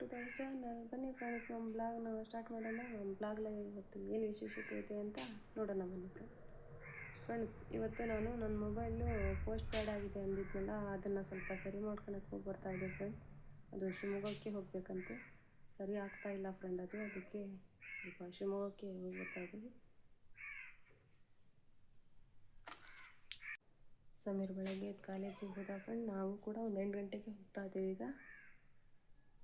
To our channel. ಬನ್ನಿ friends, ನಮ್ಮ ಬ್ಲಾಗ್ನ ಸ್ಟಾರ್ಟ್ ಮಾಡೋಣ. ನಮ್ಮ ಬ್ಲಾಗ್ನಲ್ಲಿ ಇವತ್ತು ಏನು ವಿಶೇಷತೆ ಇದೆ ಅಂತ ನೋಡೋಣ ಬನ್ನಿ ಫ್ರೆಂಡ್ಸ್. ಇವತ್ತು ನಾನು ನನ್ನ ಮೊಬೈಲು ಪೋಸ್ಟ್ ಪ್ಯಾಡ್ ಆಗಿದೆ ಅಂದಿದ್ನಲ್ಲ, ಅದನ್ನು ಸ್ವಲ್ಪ ಸರಿ ಮಾಡ್ಕೊಳಕ್ಕೆ ಹೋಗಿ ಬರ್ತಾ ಇದೆ ಫ್ರೆಂಡ್. ಅದು ಶಿವಮೊಗ್ಗಕ್ಕೆ ಹೋಗಬೇಕಂತೆ, ಸರಿ ಆಗ್ತಾ ಇಲ್ಲ ಫ್ರೆಂಡ್ ಅದು, ಅದಕ್ಕೆ ಸ್ವಲ್ಪ ಶಿವಮೊಗ್ಗಕ್ಕೆ ಹೋಗಿ ಬರ್ತಾ ಇದ್ದೀವಿ. ಸಮೀರ್ ಬೆಳಗ್ಗೆ ಕಾಲೇಜಿಗೆ ಹೋದ ಫ್ರೆಂಡ್, ನಾವು ಕೂಡ ಒಂದು 8 ಗಂಟೆಗೆ ಹೋಗ್ತಾ ಇದ್ದೀವಿ ಈಗ.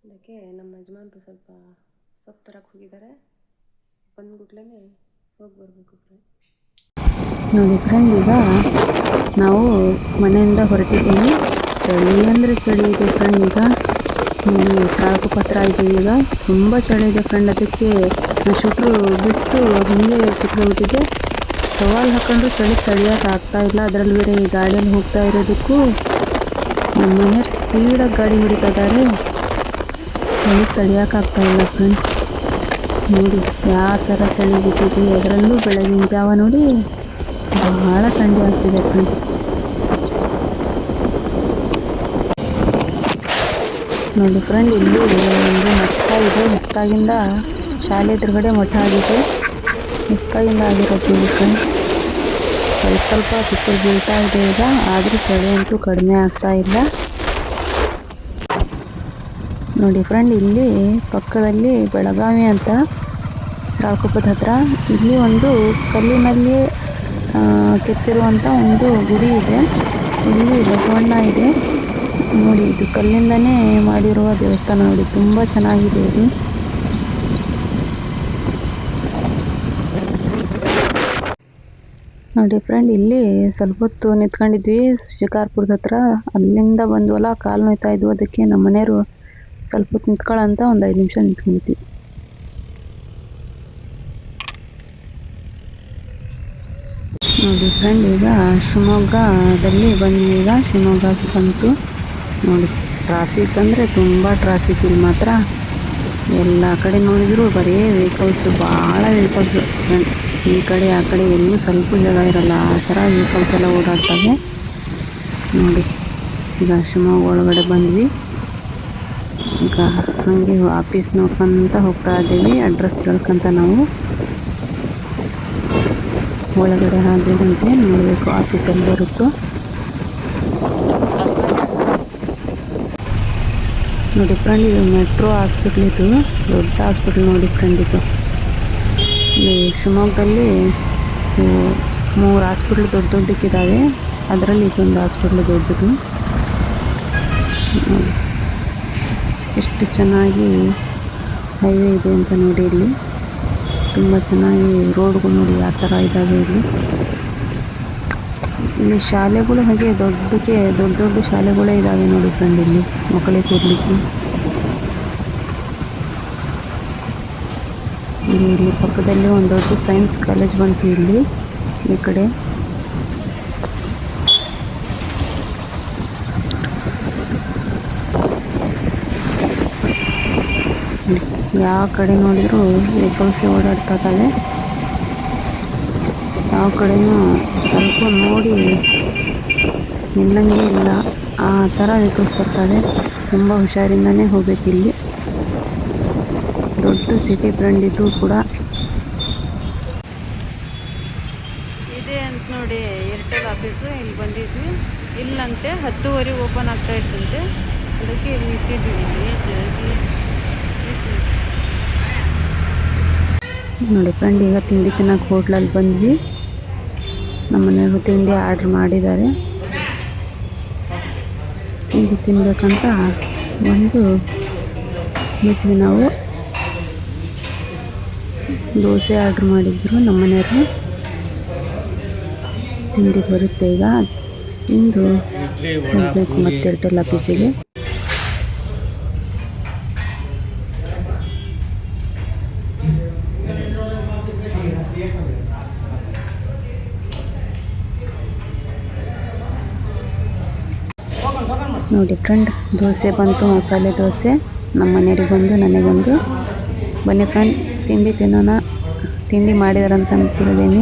ಅದಕ್ಕೆ ನಮ್ಮ ಯಜಮಾನರು ಸ್ವಲ್ಪ ಸೊಪ್ಪು ತರಕ್ಕೆ ಹೋಗಿದ್ದಾರೆ, ಬಂದ್ಬಿಟ್ಲೇ ಹೋಗಿ ಬರಬೇಕು ಫ್ರೆಂಡ್. ನೋಡಿ ಫ್ರೆಂಡ್, ಈಗ ನಾವು ಮನೆಯಿಂದ ಹೊರಟಿದ್ದೀವಿ. ಚಳಿ ಅಂದರೆ ಚಳಿ ಇದೆ ಫ್ರೆಂಡ್. ಈಗ ನೋಡಿ ಸಾಕು ಪತ್ರ ಇದ್ದೀವಿ, ಈಗ ತುಂಬ ಚಳಿ ಇದೆ ಫ್ರೆಂಡ್. ಅದಕ್ಕೆ ಶುಟ್ರು ಬಿಟ್ಟು ಹೀಗೆ ಕುತ್ಕೊಂಡ್ಬಿಟ್ಟಿದೆ. ಸವಾಲು ಹಾಕೊಂಡ್ರು ಚಳಿ ತಡೆಯೋಕೆ ಆಗ್ತಾ ಇಲ್ಲ. ಅದರಲ್ಲಿ ಬೇರೆ ಈ ಗಾಡಿಯಲ್ಲಿ ಹೋಗ್ತಾ ಇರೋದಕ್ಕೂ ನಮ್ಮ ಮನೆಯವ್ರು ಸ್ಪೀಡಾಗಿ ಗಾಡಿ ಹೊಡಿತಾ ಇದ್ದಾರೆ. ಚಳಿ ತಡೆಯೋಕ್ಕಾಗ್ತಾ ಇಲ್ಲ ಫ್ರೆಂಡ್ಸ್. ನೋಡಿ ಯಾವ ಥರ ಚಳಿ ಬಿಟ್ಟಿದೆ. ಅದರಲ್ಲೂ ಬೆಳಗಿನ ಜಾವ ನೋಡಿ ಬಹಳ ಥಂಡಿ ಆಗ್ತಿದೆ ಫ್ರೆಂಡ್ಸ್. ನೋಡಿ ಫ್ರೆಂಡ್, ಇಲ್ಲಿ ಒಂದು ಮಠ ಇದೆ. ಹೊಸದಾಗಿಂದ ಶಾಲೆ ಎದುರುಗಡೆ ಮಠ ಆಗಿದೆ, ಹೊಸದಾಗಿಂದ ಆಗಿರೋದು ನೋಡಿ ಫ್ರೆಂಡ್. ಸ್ವಲ್ಪ ಬಿಸಿಲು ಬೀಳ್ತಾ ಇದೆ ಈಗ, ಆದರೂ ಚಳಿ ಅಂತೂ ಕಡಿಮೆ ಆಗ್ತಾ ಇಲ್ಲ. ನೋಡಿ ಫ್ರೆಂಡ್, ಇಲ್ಲಿ ಪಕ್ಕದಲ್ಲಿ ಬೆಳಗಾವಿ ಅಂತ ರಾಳಕೊಪ್ಪದ ಹತ್ರ, ಇಲ್ಲಿ ಒಂದು ಕಲ್ಲಿನಲ್ಲಿ ಕೆತ್ತಿರುವಂಥ ಒಂದು ಗುಡಿ ಇದೆ. ಇಲ್ಲಿ ಬಸವಣ್ಣ ಇದೆ ನೋಡಿ. ಇದು ಕಲ್ಲಿಂದನೇ ಮಾಡಿರುವ ದೇವಸ್ಥಾನ ನೋಡಿ, ತುಂಬ ಚೆನ್ನಾಗಿದೆ ಇದು. ನೋಡಿ ಫ್ರೆಂಡ್, ಇಲ್ಲಿ ಸ್ವಲ್ಪ ಹೊತ್ತು ನಿಂತ್ಕೊಂಡಿದ್ವಿ ಶಿಕಾರ್ಪುರದ ಹತ್ರ. ಅಲ್ಲಿಂದ ಬಂದ್ವಲ್ಲ, ಕಾಲು ನೋಯ್ತಾ ಇದ್ವು. ಅದಕ್ಕೆ ನಮ್ಮ ಮನೆಯವರು ಸ್ವಲ್ಪ ಹೊತ್ತು ನಿಂತ್ಕೊಳ್ಳೋಂತ ಒಂದು 5 ನಿಮಿಷ ನಿಂತ್ಕೊಂಡಿದ್ವಿ. ನೋಡಿ ಫ್ರೆಂಡ್, ಈಗ ಶಿವಮೊಗ್ಗದಲ್ಲಿ ಬಂದ್ವಿ. ಈಗ ಶಿವಮೊಗ್ಗಕ್ಕೆ ಬಂತು ನೋಡಿ. ಟ್ರಾಫಿಕ್ ಅಂದರೆ ತುಂಬ ಟ್ರಾಫಿಕ್ ಇಲ್ಲಿ ಮಾತ್ರ. ಎಲ್ಲ ಕಡೆ ನೋಡಿದ್ರು ಬರೀ ವೆಹಿಕಲ್ಸ್, ಭಾಳ ವೆಹಿಕಲ್ಸ್ ಫ್ರೆಂಡ್. ಈ ಕಡೆ ಆ ಕಡೆ ಎಲ್ಲೂ ಸ್ವಲ್ಪ ಜಾಗ ಇರೋಲ್ಲ, ಆ ಥರ ವೆಹಿಕಲ್ಸ್ ಎಲ್ಲ ಓಡಾಡ್ತವೆ ನೋಡಿ. ಈಗ ಶಿವಮೊಗ್ಗ ಒಳಗಡೆ ಬಂದ್ವಿ. ಈಗ ಹಾಗೆ ಆಫೀಸ್ ನೋಡ್ಕೊಂತ ಹೋಗ್ತಾ ಇದ್ದೀವಿ. ಅಡ್ರೆಸ್ ಕೇಳ್ಕೊಂತ ನಾವು ಒಳಗಡೆ ಹಾಗೆ ಗಂಟೆ ನೋಡಬೇಕು ಆಫೀಸಲ್ಲಿ ಬರುತ್ತೋ ನೋಡಿ ಫ್ರೆಂಡ್. ಇದು ಮೆಟ್ರೋ ಹಾಸ್ಪಿಟ್ಲ್, ಇದು ದೊಡ್ಡ ಹಾಸ್ಪಿಟ್ಲ್ ನೋಡಿ ಫ್ರೆಂಡ್. ಇದು ಶಿವಮೊಗ್ಗದಲ್ಲಿ 3 ಹಾಸ್ಪಿಟ್ಲ್ ದೊಡ್ಡಕ್ಕಿದ್ದಾವೆ, ಅದರಲ್ಲಿ ಇದೊಂದು ಹಾಸ್ಪಿಟ್ಲ್ ದೊಡ್ಡದು ನೋಡಿ. ಎಷ್ಟು ಚೆನ್ನಾಗಿ ಹೈವೇ ಇದೆ ಅಂತ ನೋಡಿ. ಇಲ್ಲಿ ತುಂಬ ಚೆನ್ನಾಗಿ ರೋಡ್ಗಳು ನೋಡಿ ಯಾವ ಥರ ಇದ್ದಾವೆ ಇಲ್ಲಿ. ಇಲ್ಲಿ ಶಾಲೆಗಳು ಹಾಗೆ ದೊಡ್ಡ ದೊಡ್ಡ ಶಾಲೆಗಳೇ ಇದ್ದಾವೆ ನೋಡಿ ಫ್ರೆಂಡ್. ಇಲ್ಲಿ ಮಕ್ಕಳಿಗೆ ಕೂರ್ಲಿಕ್ಕೆ. ಇಲ್ಲಿ ಪಕ್ಕದಲ್ಲಿ ಒಂದು ದೊಡ್ಡ ಸೈನ್ಸ್ ಕಾಲೇಜ್ ಬಂತು ಇಲ್ಲಿ ಈ ಕಡೆ. ಯಾವ ಕಡೆ ನೋಡಿದ್ರು ವೆಹಿಕಲ್ಸ್ ಓಡಾಡ್ತಾ ಇದ್ದಾವೆ. ಯಾವ ಕಡೆನೂ ಸ್ವಲ್ಪ ನೋಡಿ ನಿಲ್ಲಂಗೆ ಇಲ್ಲ, ಆ ಥರ ವೆಹಿಕಲ್ಸ್ ಬರ್ತವೆ. ತುಂಬ ಹುಷಾರಿಂದನೇ ಹೋಗ್ಬೇಕಿಲ್ಲಿ. ದೊಡ್ಡ ಸಿಟಿ ಫ್ರೆಂಡ್ ಇದು ಕೂಡ. ಇದೆ ಅಂತ ನೋಡಿ ಏರ್ಟೆಲ್ ಆಫೀಸು. ಇಲ್ಲಿ ಬಂದಿದ್ವಿ. ಇಲ್ಲಂತೆ 10:30 ಓಪನ್ ಆಗ್ತಾ ಇರ್ತಂತೆ, ಅದಕ್ಕೆ ಇಲ್ಲಿ ನಿಂತಿದ್ವಿ. ನೋಡಿ ಫ್ರೆಂಡ್, ಈಗ ತಿಂಡಿ ತಿನ್ನೋಕೆ ಹೋಟ್ಲಲ್ಲಿ ಬಂದ್ವಿ. ನಮ್ಮ ಮನೆಯವರು ತಿಂಡಿ ಆರ್ಡ್ರ್ ಮಾಡಿದ್ದಾರೆ. ತಿಂಡಿ ತಿನ್ನಬೇಕಂತ ಒಂದು ಬಿಟ್ವಿ ನಾವು. ದೋಸೆ ಆರ್ಡ್ರ್ ಮಾಡಿದ್ರು ನಮ್ಮ ಮನೆಯವರು. ತಿಂಡಿ ಬರುತ್ತೆ ಈಗ, ತಿಂದು ಹೋಗಬೇಕು ಮತ್ತೆ ಏರ್ಟೆಲ್ ಆಫೀಸಿಗೆ. ನೋಡಿ ಫ್ರೆಂಡ್, ದೋಸೆ ಬಂತು, ಮಸಾಲೆ ದೋಸೆ. ನಮ್ಮ ಮನೆಯವ್ರಿಗೆ ಬಂದು ನನಗೊಂದು. ಬನ್ನಿ ಫ್ರೆಂಡ್, ತಿಂಡಿ ತಿನ್ನೋಣ. ತಿಂಡಿ ಮಾಡಿದಾರಂತ ಅಂತಿದ್ದೀನಿ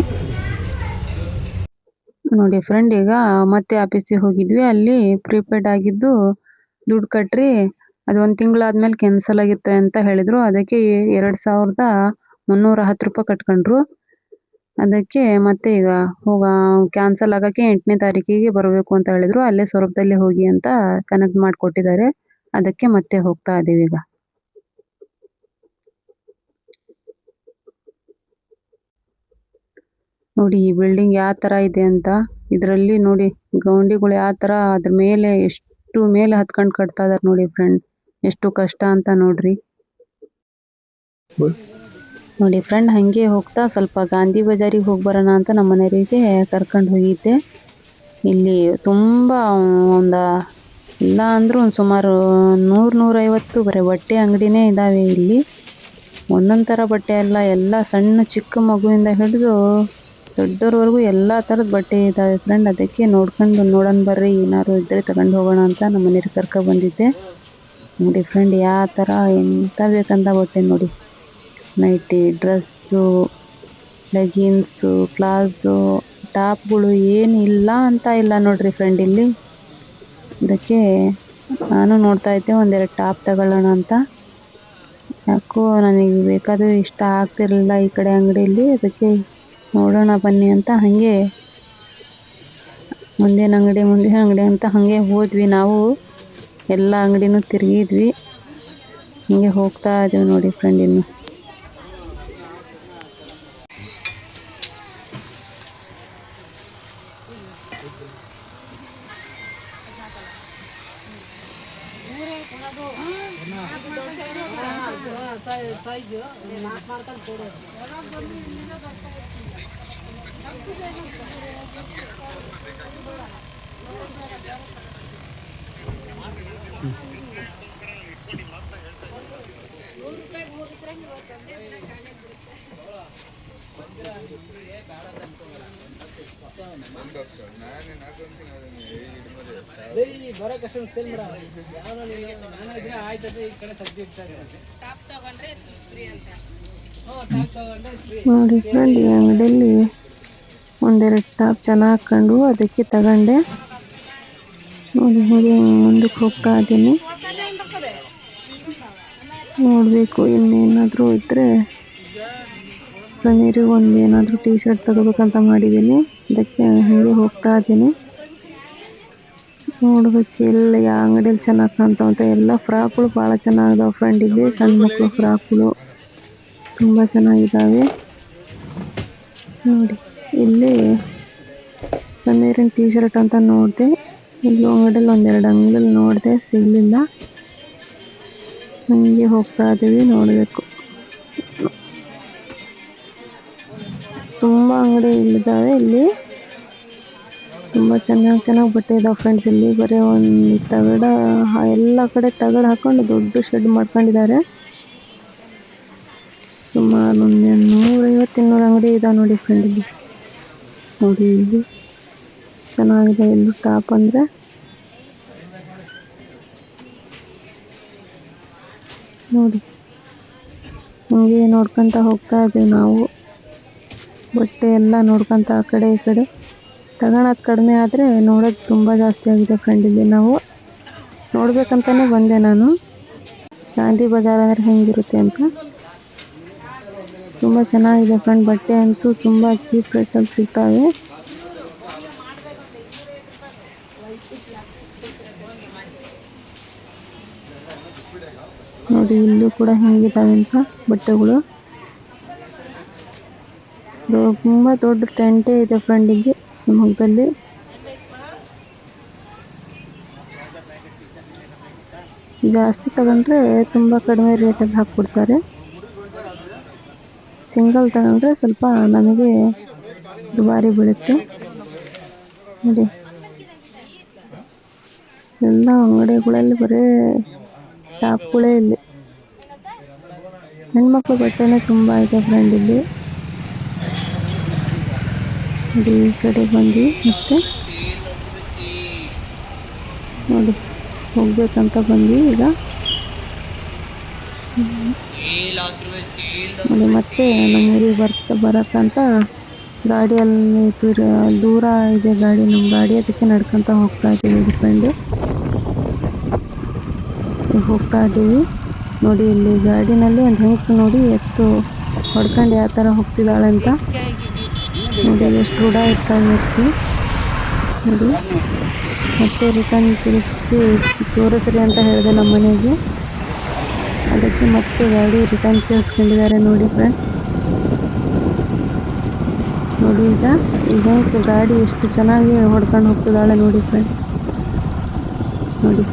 ನೋಡಿ ಫ್ರೆಂಡ್. ಈಗ ಮತ್ತೆ ಆಫೀಸಿಗೆ ಹೋಗಿದ್ವಿ. ಅಲ್ಲಿ ಪ್ರಿಪೇಡ್ ಆಗಿದ್ದು ದುಡ್ಡು ಕಟ್ರಿ ಅದು 1 ತಿಂಗಳಾದ್ಮೇಲೆ ಕ್ಯಾನ್ಸಲ್ ಆಗಿತ್ತೆ ಅಂತ ಹೇಳಿದರು. ಅದಕ್ಕೆ 2,310 ರೂಪಾಯಿ ಕಟ್ಕೊಂಡ್ರು. ಅದಕ್ಕೆ ಮತ್ತೆ ಈಗ ಕ್ಯಾನ್ಸಲ್ ಆಗೋಕ್ಕೆ 8ನೇ ತಾರೀಕಿಗೆ ಬರಬೇಕು ಅಂತ ಹೇಳಿದರು. ಅಲ್ಲೇ ಸೊರಬದಲ್ಲಿ ಹೋಗಿ ಅಂತ ಕನೆಕ್ಟ್ ಮಾಡಿಕೊಟ್ಟಿದ್ದಾರೆ. ಅದಕ್ಕೆ ಮತ್ತೆ ಹೋಗ್ತಾ ಇದ್ದೀವಿ ಈಗ. ನೋಡಿ ಈ ಬಿಲ್ಡಿಂಗ್ ಯಾವ ಥರ ಇದೆ ಅಂತ. ಇದರಲ್ಲಿ ನೋಡಿ ಗೌಂಡಿಗಳು ಯಾವ ಥರ ಅದ್ರ ಮೇಲೆ ಎಷ್ಟು ಮೇಲೆ ಹತ್ಕೊಂಡು ಕಟ್ತಾ ಇದಾರೆ ನೋಡಿ ಫ್ರೆಂಡ್. ಎಷ್ಟು ಕಷ್ಟ ಅಂತ ನೋಡ್ರಿ. ನೋಡಿ ಫ್ರೆಂಡ್, ಹಾಗೆ ಹೋಗ್ತಾ ಸ್ವಲ್ಪ ಗಾಂಧಿ ಬಜಾರಿಗೆ ಹೋಗಿ ಬರೋಣ ಅಂತ ನಮ್ಮ ಮನೆಯವರಿಗೆ ಕರ್ಕೊಂಡು ಹೋಗಿದ್ದೆ. ಇಲ್ಲಿ ತುಂಬ ಇಲ್ಲ ಅಂದರೂ ಒಂದು ಸುಮಾರು 100-150 ಬರೀ ಬಟ್ಟೆ ಅಂಗಡಿನೇ ಇದ್ದಾವೆ ಇಲ್ಲಿ. ಒಂದೊಂದು ಥರ ಬಟ್ಟೆ ಅಲ್ಲ, ಎಲ್ಲ ಸಣ್ಣ ಚಿಕ್ಕ ಮಗುವಿಂದ ಹಿಡಿದು ದೊಡ್ಡವ್ರವರೆಗೂ ಎಲ್ಲ ಥರದ ಬಟ್ಟೆ ಇದ್ದಾವೆ ಫ್ರೆಂಡ್. ಅದಕ್ಕೆ ನೋಡೋಣ ಬರ್ರಿ, ಏನಾದ್ರು ಇದ್ದರೆ ತಗೊಂಡು ಹೋಗೋಣ ಅಂತ ನಮ್ಮ ಮನೆಯವ್ರಿಗೆ ಕರ್ಕೊಂಡು ಬಂದಿದ್ದೆ. ನೋಡಿ ಫ್ರೆಂಡ್, ಯಾವ ಥರ ಎಂತ ಬೇಕಂತ ಬಟ್ಟೆ ನೋಡಿ. ನೈಟಿ, ಡ್ರೆಸ್ಸು, ಲೆಗಿನ್ಸು, ಪ್ಲಾಜೋ, ಟಾಪ್ಗಳು ಏನಿಲ್ಲ ಅಂತ ಇಲ್ಲ ನೋಡ್ರಿ ಫ್ರೆಂಡ್ ಇಲ್ಲಿ. ಅದಕ್ಕೆ ನಾನು ನೋಡ್ತಾ ಇದ್ದೆ ಒಂದೆರಡು ಟಾಪ್ ತಗೊಳ್ಳೋಣ ಅಂತ. ಯಾಕೋ ನನಗೆ ಬೇಕಾದರೂ ಇಷ್ಟ ಆಗ್ತಿರಲಿಲ್ಲ ಈ ಕಡೆ ಅಂಗಡಿಯಲ್ಲಿ. ಅದಕ್ಕೆ ನೋಡೋಣ ಬನ್ನಿ ಅಂತ ಹಾಗೆ ಮುಂದಿನ ಅಂಗಡಿ ಅಂತ ಹಾಗೆ ಹೋದ್ವಿ. ನಾವು ಎಲ್ಲ ಅಂಗಡಿನೂ ತಿರುಗಿದ್ವಿ. ಹಾಗೆ ಹೋಗ್ತಾ ಇದ್ದೀವಿ ನೋಡಿ ಫ್ರೆಂಡ್. ಇನ್ನು ನೋಡಿ ಫ್ರೆಂಡ್, ಈ ಅಂಗಡಿಯಲ್ಲಿ ಒಂದೆರಡು ಟಾಪ್ ಚೆನ್ನಾಗಿ ಕಂಡು ಅದಕ್ಕೆ ತಗೊಂಡೆ. ನೋಡಿ ಹಾಗೆ ಮುಂದಕ್ಕೆ ಹೋಗ್ತಾ ಇದ್ದೀನಿ. ನೋಡಬೇಕು ಇನ್ನೇನಾದರೂ ಇದ್ದರೆ ಸಮೀರಿಗೆ ಒಂದು ಏನಾದರೂ ಟೀ ಶರ್ಟ್ ತಗೋಬೇಕಂತ ಮಾಡಿದ್ದೀನಿ. ಅದಕ್ಕೆ ಹಾಗೆ ಹೋಗ್ತಾ ಇದ್ದೀನಿ. ನೋಡ್ಬೇಕು ಎಲ್ಲ ಯಾವ ಅಂಗಡಿಯಲ್ಲಿ ಚೆನ್ನಾಗಿ ಕಾಣ್ತಾವಂತ. ಎಲ್ಲ ಫ್ರಾಕ್ಗಳು ಭಾಳ ಚೆನ್ನಾಗಿದಾವೆ ಫ್ರೆಂಡ್. ಇಲ್ಲಿ ಸಣ್ಣ ಮಕ್ಕಳು ಫ್ರಾಕ್ಗಳು ತುಂಬ ಚೆನ್ನಾಗಿದ್ದಾವೆ ನೋಡಿ. ಇಲ್ಲಿ ಸಮೀರಿನ ಟೀ ಶರ್ಟ್ ಅಂತ ನೋಡಿದೆ. ಇಲ್ಲಿ ಅಂಗಡಿಯಲ್ಲಿ ಒಂದೆರಡು ಅಂಗಡಿಯಲ್ಲಿ ನೋಡಿದೆ, ಸಿಗಲಿಲ್ಲ. ಹಂಗೆ ಹೋಗ್ತಾ ಇದ್ದೀವಿ. ನೋಡಬೇಕು, ತುಂಬ ಅಂಗಡಿ ಇಲ್ಲಿದ್ದಾವೆ. ಇಲ್ಲಿ ತುಂಬ ಚೆನ್ನಾಗಿ ಬಟ್ಟೆ ಇದಾವೆ ಫ್ರೆಂಡ್ಸ್. ಇಲ್ಲಿ ಬರೀ ಒಂದು ಎಲ್ಲ ಕಡೆ ತಗಡು ಹಾಕೊಂಡು ದೊಡ್ಡ ಶೆಡ್ ಮಾಡ್ಕೊಂಡಿದ್ದಾರೆ. ಸುಮಾರು ಒಂದು 150-200 ಅಂಗಡಿ ಇದಾವೆ ನೋಡಿ ಫ್ರೆಂಡ್. ಇಲ್ಲಿ ನೋಡಿ, ಇಲ್ಲಿ ಚೆನ್ನಾಗಿದೆ. ಇಲ್ಲಿ ಟಾಪ್ ಅಂದರೆ ನೋಡಿ. ಹಂಗೆ ನೋಡ್ಕೊತ ಹೋಗ್ತಾ ಇದ್ದೀವಿ ನಾವು. ಬಟ್ಟೆ ಎಲ್ಲ ನೋಡ್ಕೊತ ಆ ಕಡೆ ಈ ಕಡೆ. ತಗೊಳೋದು ಕಡಿಮೆ ಆದರೆ ನೋಡೋದು ತುಂಬ ಜಾಸ್ತಿ ಆಗಿದೆ ಫ್ರೆಂಡ್. ಇಲ್ಲಿ ನಾವು ನೋಡ್ಬೇಕಂತಲೇ ಬಂದೆ ನಾನು, ಗಾಂಧಿ ಬಜಾರ್ ಅಂದರೆ ಹೆಂಗಿರುತ್ತೆ ಅಂತ. ತುಂಬ ಚೆನ್ನಾಗಿದೆ ಫ್ರೆಂಡ್. ಬಟ್ಟೆ ಅಂತೂ ತುಂಬ ಚೀಪ್ ರೇಟಲ್ಲಿ ಸಿಗ್ತವೆ. ನೋಡಿ ಇಲ್ಲೂ ಕೂಡ ಹೆಂಗಿದ್ದಾವೆ ಅಂತ ಬಟ್ಟೆಗಳು. ತುಂಬ ದೊಡ್ಡ ಟೆಂಟೇ ಇದೆ ಫ್ರೆಂಡ್ ಇಲ್ಲಿ ಶಿವಮೊಗ್ಗದಲ್ಲಿ. ಜಾಸ್ತಿ ತಗೊಂಡ್ರೆ ತುಂಬ ಕಡಿಮೆ ರೇಟಲ್ಲಿ ಹಾಕ್ಕೊಡ್ತಾರೆ. ಸಿಂಗಲ್ ತಗೊಂಡ್ರೆ ಸ್ವಲ್ಪ ನಮಗೆ ದುಬಾರಿ ಬೀಳುತ್ತೆ ನೋಡಿ. ಎಲ್ಲ ಅಂಗಡಿಗಳಲ್ಲಿ ಬರೀ ಟಾಪ್ಗಳೇ ಇಲ್ಲಿ. ಹೆಣ್ಮಕ್ಳು ಬಟ್ಟೆನೇ ತುಂಬ ಇದೆ ಫ್ರೆಂಡ್ ಇಲ್ಲಿ. ನೋಡಿ ಈ ಕಡೆ ಬಂದು ಮತ್ತೆ ನೋಡಿ ಹೋಗ್ಬೇಕಂತ ಬಂದ್ವಿ ಈಗ. ನೋಡಿ ಮತ್ತೆ ನಮ್ಮೂರಿಗೆ ಬರಕ್ಕಂತ ಗಾಡಿಯಲ್ಲಿ ದೂರ ಇದೆ ಗಾಡಿ, ನಮ್ಮ ಗಾಡಿ. ಅದಕ್ಕೆ ನಡ್ಕೊತ ಹೋಗ್ತಾ ಇದ್ದೀವಿ ಫ್ರೆಂಡು. ಹೋಗ್ತಾ ಇದ್ದೀವಿ. ನೋಡಿ ಇಲ್ಲಿ ಗಾಡಿನಲ್ಲಿ ಒಂದು ಹೆಂಗಸು ನೋಡಿ ಎತ್ತು ಹೊಡ್ಕೊಂಡು ಯಾವ ಥರ ಹೋಗ್ತಿದ್ದಾಳೆ ಅಂತ. ನೋಡಿ ಎಷ್ಟು ರೂಢ ಇರ್ತಾವೆ ಎತ್ತು ನೋಡಿ. ಮತ್ತೆ ರಿಟರ್ನ್ ತಿರುಗಿಸಿ ತೋರಿಸ್ರಿ ಅಂತ ಹೇಳಿದೆ ನಮ್ಮ ಮನೆಗೆ, ಅದಕ್ಕೆ ಮತ್ತೆ ಗಾಡಿ ರಿಟರ್ನ್ ತಿರ್ಸ್ಕೊಂಡಿದ್ದಾರೆ ನೋಡಿ ಫ್ರೆಂಡ್. ನೋಡಿ ಈಗ ಹೆಂಗಸು ಗಾಡಿ ಎಷ್ಟು ಚೆನ್ನಾಗಿ ಹೊಡ್ಕೊಂಡು ಹೋಗ್ತಿದ್ದಾಳೆ ನೋಡಿ ಫ್ರೆಂಡ್ ನೋಡಿ.